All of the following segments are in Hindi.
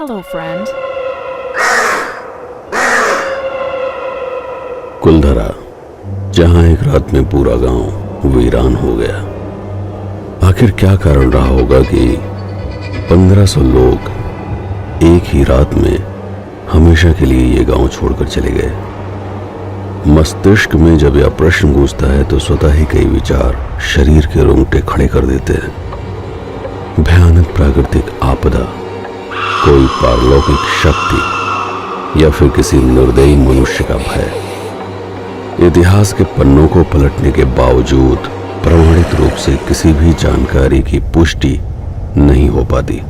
Hello, friend. कुलधरा, जहां एक रात में पूरा गांव वीरान हो गया। आखिर क्या कारण रहा होगा कि 1500 लोग एक ही रात में हमेशा के लिए ये गांव छोड़कर चले गए। मस्तिष्क में जब यह प्रश्न गूंजता है तो स्वतः ही कई विचार शरीर के रोंगटे खड़े कर देते हैं। भयानक प्राकृतिक आपदा, कोई पारलौकिक शक्ति या फिर किसी निर्दयी मनुष्य का भय। इतिहास के पन्नों को पलटने के बावजूद प्रमाणित रूप से किसी भी जानकारी की पुष्टि नहीं हो पाती।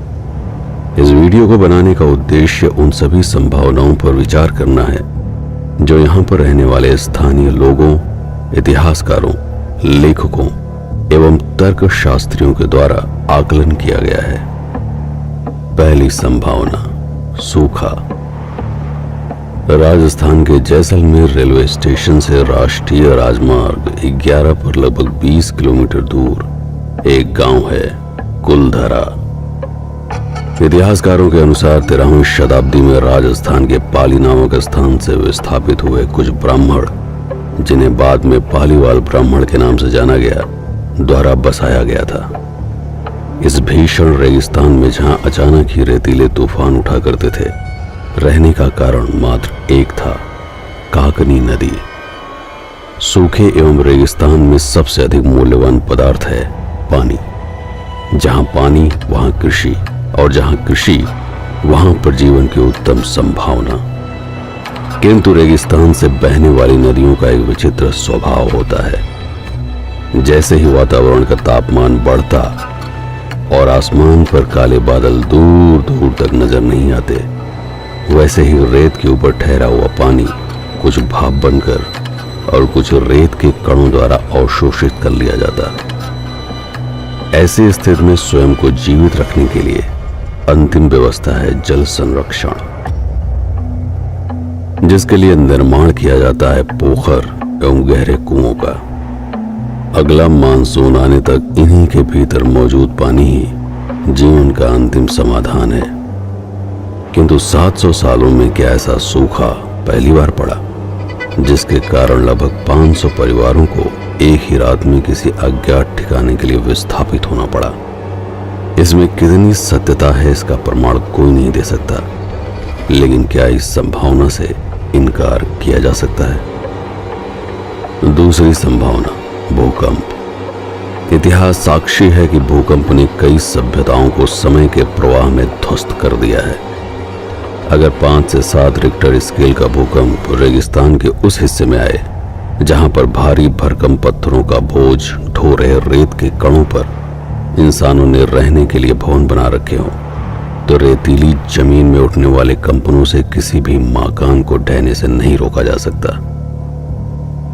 इस वीडियो को बनाने का उद्देश्य उन सभी संभावनाओं पर विचार करना है जो यहां पर रहने वाले स्थानीय लोगों, इतिहासकारों, लेखकों एवं तर्कशास्त्रियों के द्वारा आकलन किया गया है। पहली संभावना, सूखा। राजस्थान के जैसलमेर रेलवे स्टेशन से राष्ट्रीय राजमार्ग 11 पर लगभग 20 किलोमीटर दूर एक गांव है, कुलधरा। इतिहासकारों के अनुसार 13वीं शताब्दी में राजस्थान के पाली नामक स्थान से विस्थापित हुए कुछ ब्राह्मण, जिन्हें बाद में पालीवाल ब्राह्मण के नाम से जाना गया, द्वारा बसाया गया था। इस भीषण रेगिस्तान में जहां अचानक ही रेतीले तूफान उठा करते थे, रहने का कारण मात्र एक था, काकनी नदी। सूखे एवं रेगिस्तान में सबसे अधिक मूल्यवान पदार्थ है पानी। जहां पानी वहां कृषि, और जहां कृषि वहां पर जीवन की उत्तम संभावना। किंतु रेगिस्तान से बहने वाली नदियों का एक विचित्र स्वभाव होता है। जैसे ही वातावरण का तापमान बढ़ता और आसमान पर काले बादल दूर दूर तक नजर नहीं आते, वैसे ही रेत के ऊपर ठहरा हुआ पानी कुछ भाप बनकर और कुछ रेत के कणों द्वारा अवशोषित कर लिया जाता। ऐसी स्थिति में स्वयं को जीवित रखने के लिए अंतिम व्यवस्था है जल संरक्षण, जिसके लिए निर्माण किया जाता है पोखर एवं गहरे कुओं का। अगला मानसून आने तक इन्हीं के भीतर मौजूद पानी ही जीवन का अंतिम समाधान है। किंतु 700 सालों में क्या ऐसा सूखा पहली बार पड़ा, जिसके कारण लगभग 500 परिवारों को एक ही रात में किसी अज्ञात ठिकाने के लिए विस्थापित होना पड़ा। इसमें कितनी सत्यता है इसका प्रमाण कोई नहीं दे सकता, लेकिन क्या इस संभावना से इनकार किया जा सकता है? दूसरी संभावना, भूकंप। इतिहास साक्षी है कि भूकंप ने कई सभ्यताओं को समय के प्रवाह में ध्वस्त कर दिया है। अगर 5 से 7 रिक्टर स्केल का भूकंप रेगिस्तान के उस हिस्से में आए जहां पर भारी भरकम पत्थरों का बोझ ढो रहे रेत के कणों पर इंसानों ने रहने के लिए भवन बना रखे हों, तो रेतीली जमीन में उठने वाले कंपनों से किसी भी मकान को ढहने से नहीं रोका जा सकता।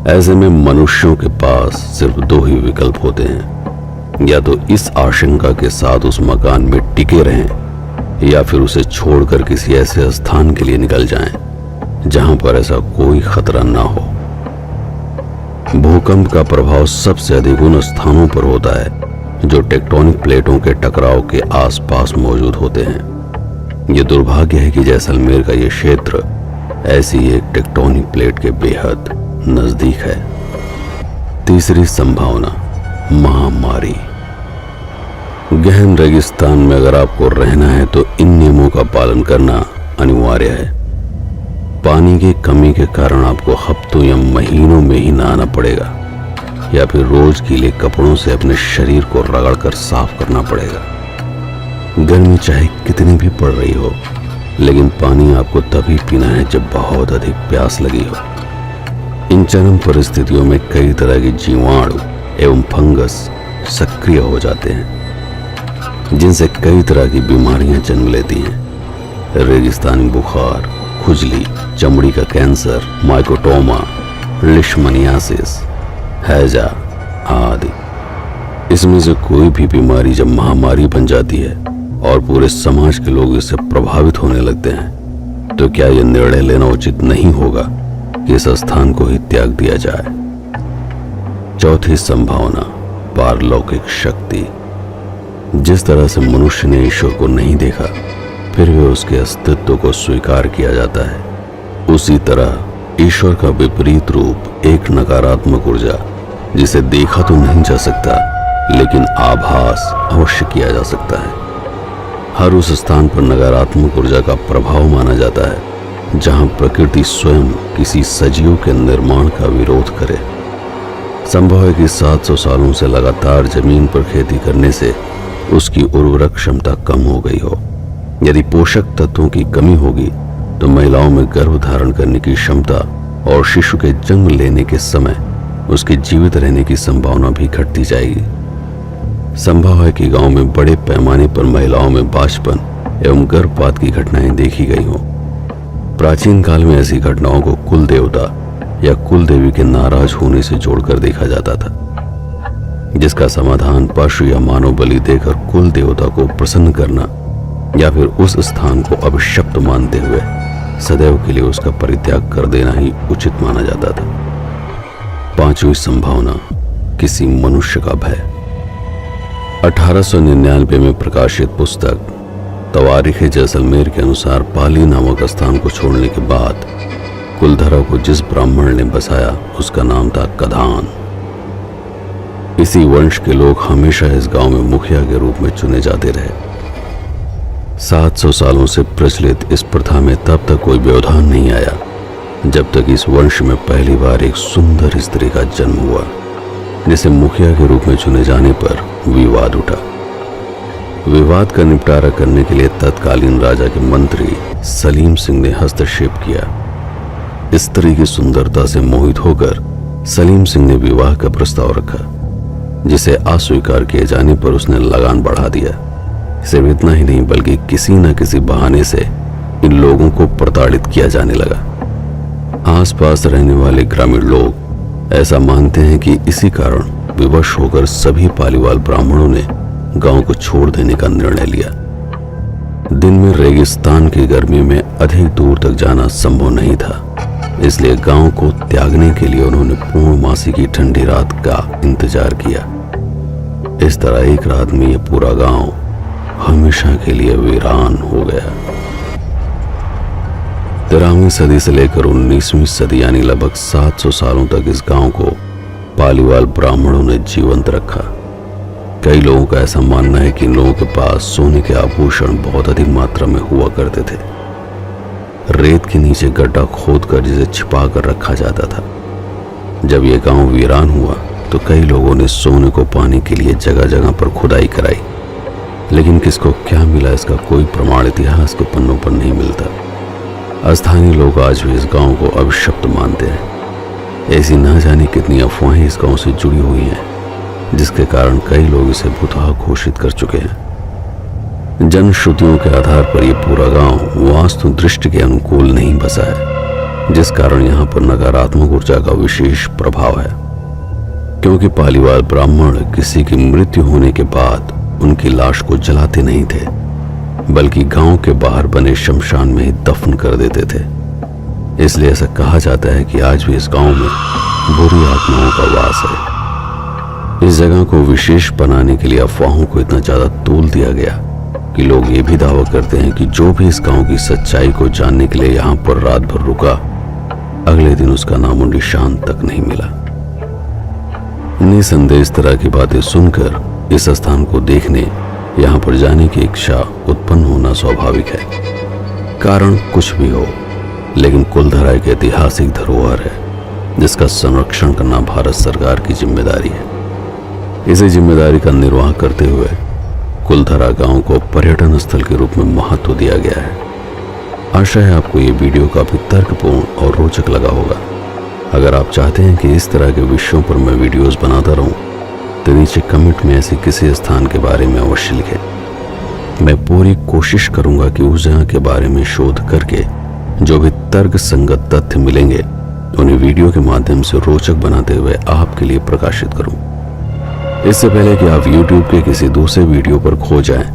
ऐसे में मनुष्यों के पास सिर्फ 2 ही विकल्प होते हैं, या तो इस आशंका के साथ उस मकान में टिके रहें या फिर उसे छोड़कर किसी ऐसे स्थान के लिए निकल जाएं जहां पर ऐसा कोई खतरा ना हो। भूकंप का प्रभाव सबसे अधिक उन स्थानों पर होता है जो टेक्टोनिक प्लेटों के टकराव के आसपास मौजूद होते हैं। यह दुर्भाग्य है कि जैसलमेर का यह क्षेत्र ऐसी एक टेक्टोनिक प्लेट के बेहद नजदीक है। तीसरी संभावना, महामारी। गहन रेगिस्तान में अगर आपको रहना है तो इन नियमों का पालन करना अनिवार्य है। पानी की कमी के कारण आपको हफ्तों या महीनों में ही नहाना पड़ेगा, या फिर रोज गीले कपड़ों से अपने शरीर को रगड़कर साफ करना पड़ेगा। गर्मी चाहे कितनी भी पड़ रही हो, लेकिन पानी आपको तभी पीना है जब बहुत अधिक प्यास लगी हो। इन चरम परिस्थितियों में कई तरह के जीवाणु एवं फंगस सक्रिय हो जाते हैं, जिनसे कई तरह की बीमारियां जन्म लेती हैं। रेगिस्तानी बुखार, खुजली, चमड़ी का कैंसर, माइकोटोमा, लिशमनियासिस, हैजा आदि। इसमें से कोई भी बीमारी जब महामारी बन जाती है और पूरे समाज के लोग इससे प्रभावित होने लगते हैं, तो क्या यह निर्णय लेना उचित नहीं होगा कि इस स्थान को ही त्याग दिया जाए? चौथी संभावना, पारलौकिक शक्ति। जिस तरह से मनुष्य ने ईश्वर को नहीं देखा, फिर भी उसके अस्तित्व को स्वीकार किया जाता है। उसी तरह ईश्वर का विपरीत रूप एक नकारात्मक ऊर्जा, जिसे देखा तो नहीं जा सकता लेकिन आभास अवश्य किया जा सकता है। हर उस स्थान पर नकारात्मक ऊर्जा का प्रभाव माना जाता है जहां प्रकृति स्वयं किसी सजीव के निर्माण का विरोध करे। संभव है कि 700 सालों से लगातार जमीन पर खेती करने से उसकी उर्वरक क्षमता कम हो गई हो। यदि पोषक तत्वों की कमी होगी तो महिलाओं में गर्भ धारण करने की क्षमता और शिशु के जन्म लेने के समय उसके जीवित रहने की संभावना भी घटती जाएगी। संभव है कि गांव में बड़े पैमाने पर महिलाओं में बांझपन एवं गर्भपात की घटनाएं देखी गई हों। प्राचीन काल में ऐसी घटनाओं को कुल देवता या कुल देवी के नाराज होने से जोड़कर देखा जाता था, जिसका समाधान पशु या मानव बलि देकर कुल देवता को प्रसन्न करना या फिर उस स्थान को अभिशप्त मानते हुए सदैव के लिए उसका परित्याग कर देना ही उचित माना जाता था। पांचवी संभावना, किसी मनुष्य का भय। 1899 में प्रकाशित पुस्तक तवारीख जैसलमेर के अनुसार पाली नामक स्थान को छोड़ने के बाद कुलधरा को जिस ब्राह्मण ने बसाया उसका नाम था कधान। इसी वंश के लोग हमेशा इस गांव में मुखिया के रूप में चुने जाते रहे। 700 सालों से प्रचलित इस प्रथा में तब तक कोई व्यवधान नहीं आया जब तक इस वंश में पहली बार एक सुंदर स्त्री का जन्म हुआ, जिसे मुखिया के रूप में चुने जाने पर विवाद उठा। विवाद का निपटारा करने के लिए तत्कालीन राजा के मंत्री सलीम सिंह ने हस्तक्षेप किया। स्त्री की सुंदरता से मोहित होकर सलीम सिंह ने विवाह का प्रस्ताव रखा, जिसे अस्वीकार किए जाने पर उसने लगान बढ़ा दिया। सिर्फ इतना ही नहीं बल्कि किसी न किसी बहाने से इन लोगों को प्रताड़ित किया जाने लगा। आसपास रहने वाले ग्रामीण लोग ऐसा मानते हैं कि इसी कारण विवश होकर सभी पालीवाल ब्राह्मणों ने गांव को छोड़ देने का निर्णय लिया। दिन में रेगिस्तान की गर्मी में अधिक दूर तक जाना संभव नहीं था, इसलिए गांव को त्यागने के लिए उन्होंने पूर्णमासी की ठंडी रात का इंतजार किया। इस तरह एक रात में यह पूरा गांव हमेशा के लिए वीरान हो गया। 13वीं सदी से लेकर 19वीं सदी यानी लगभग 700 सालों तक इस गांव को पालीवाल ब्राह्मणों ने जीवंत रखा। कई लोगों का ऐसा मानना है कि इन लोगों के पास सोने के आभूषण बहुत अधिक मात्रा में हुआ करते थे। रेत के नीचे गड्ढा खोदकर जिसे छिपा कर रखा जाता था। जब यह गांव वीरान हुआ तो कई लोगों ने सोने को पाने के लिए जगह जगह पर खुदाई कराई, लेकिन किसको क्या मिला इसका कोई प्रमाण इतिहास के पन्नों पर नहीं मिलता। स्थानीय लोग आज भी इस गांव को अभिशप्त मानते हैं। ऐसी ना जाने कितनी अफवाहें इस गांव से जुड़ी हुई हैं, जिसके कारण कई लोग इसे भूतहा घोषित कर चुके हैं। जनश्रुतियों के आधार पर यह पूरा गांव वास्तु दृष्टि के अनुकूल नहीं बसा है, जिस कारण यहाँ पर नकारात्मक ऊर्जा का विशेष प्रभाव है। क्योंकि पालीवाल ब्राह्मण किसी की मृत्यु होने के बाद उनकी लाश को जलाते नहीं थे, बल्कि गांव के बाहर बने शमशान में ही दफन कर देते थे। इसलिए ऐसा कहा जाता है कि आज भी इस गांव में बुरी आत्माओं का वास है। इस जगह को विशेष बनाने के लिए अफवाहों को इतना ज्यादा तोल दिया गया कि लोग ये भी दावा करते हैं कि जो भी इस गांव की सच्चाई को जानने के लिए यहाँ पर रात भर रुका, अगले दिन उसका नामो निशान तक नहीं मिला। निसंदेह इस तरह की बातें सुनकर इस स्थान को देखने, यहाँ पर जाने की इच्छा उत्पन्न होना स्वाभाविक है। कारण कुछ भी हो, लेकिन कुलधरा एक ऐतिहासिक धरोहर है जिसका संरक्षण करना भारत सरकार की जिम्मेदारी है। इसी जिम्मेदारी का निर्वाह करते हुए कुलधरा गांव को पर्यटन स्थल के रूप में महत्व दिया गया है। आशा है आपको ये वीडियो काफी तर्कपूर्ण और रोचक लगा होगा। अगर आप चाहते हैं कि इस तरह के विषयों पर मैं वीडियोस बनाता रहूं, तो नीचे कमेंट में ऐसे किसी स्थान के बारे में अवश्य लिखें। मैं पूरी कोशिश करूंगा कि उस जगह के बारे में शोध करके जो भी तर्क संगत तथ्य मिलेंगे उन्हें वीडियो के माध्यम से रोचक बनाते हुए आपके लिए प्रकाशित करूं। इससे पहले कि आप YouTube के किसी दूसरे वीडियो पर खो जाएं,